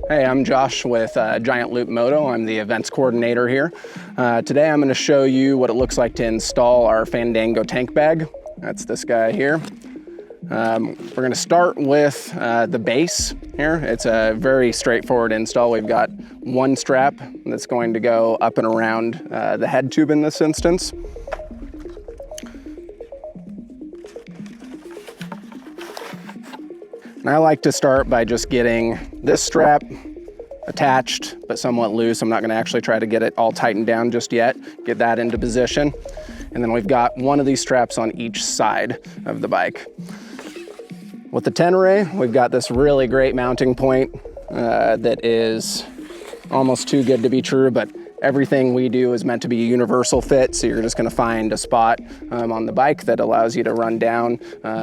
Hey, I'm Josh with Giant Loop Moto. I'm the events coordinator here. Today I'm going to show you what it looks like to install our Fandango Tank Bag. That's this guy here. We're going to start with the base here. It's a very straightforward install. We've got one strap that's going to go up and around the head tube in this instance. And I like to start by just getting this strap attached, but somewhat loose. I'm not going to actually try to get it all tightened down just yet. Get that into position. And then we've got one of these straps on each side of the bike. With the Tenere, we've got this really great mounting point that is almost too good to be true, but everything we do is meant to be a universal fit, so you're just going to find a spot on the bike that allows you to run down,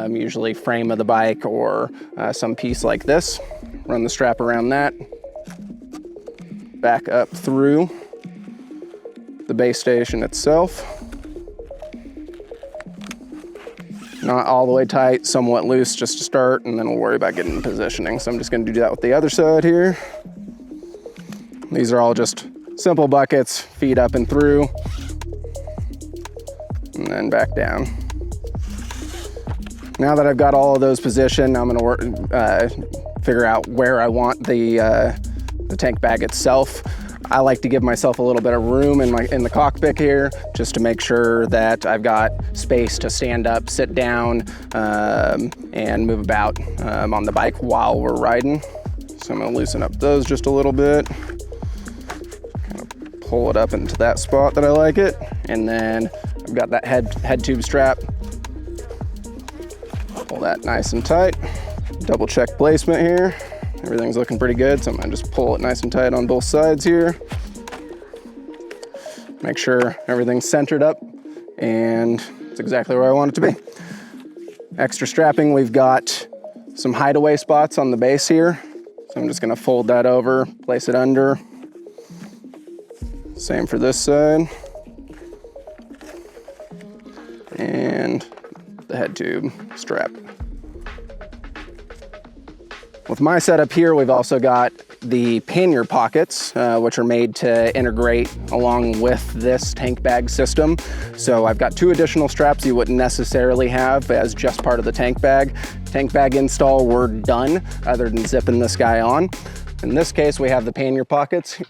usually frame of the bike or some piece like this. Run the strap around that, back up through the base station itself. Not all the way tight, somewhat loose just to start, and then we'll worry about getting positioning. So I'm just going to do that with the other side here. These are all just simple buckets, feet up and through, and then back down. Now that I've got all of those positioned, I'm gonna figure out where I want the tank bag itself. I like to give myself a little bit of room in the cockpit here, just to make sure that I've got space to stand up, sit down, and move about on the bike while we're riding. So I'm gonna loosen up those just a little bit. Pull it up into that spot that I like it. And then I've got that head tube strap. Pull that nice and tight. Double check placement here. Everything's looking pretty good, so I'm gonna just pull it nice and tight on both sides here. Make sure everything's centered up, and it's exactly where I want it to be. Extra strapping, we've got some hideaway spots on the base here. So I'm just gonna fold that over, place it under. Same for this side. And the head tube strap. With my setup here, we've also got the pannier pockets, which are made to integrate along with this tank bag system. So I've got two additional straps you wouldn't necessarily have as just part of the tank bag. Tank bag install, we're done, other than zipping this guy on. In this case, we have the pannier pockets,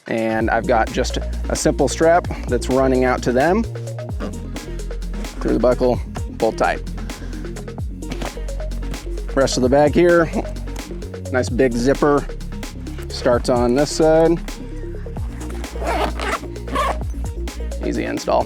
and I've got just a simple strap that's running out to them. Through the buckle, pull tight. Rest of the bag here, nice big zipper. Starts on this side. Easy install.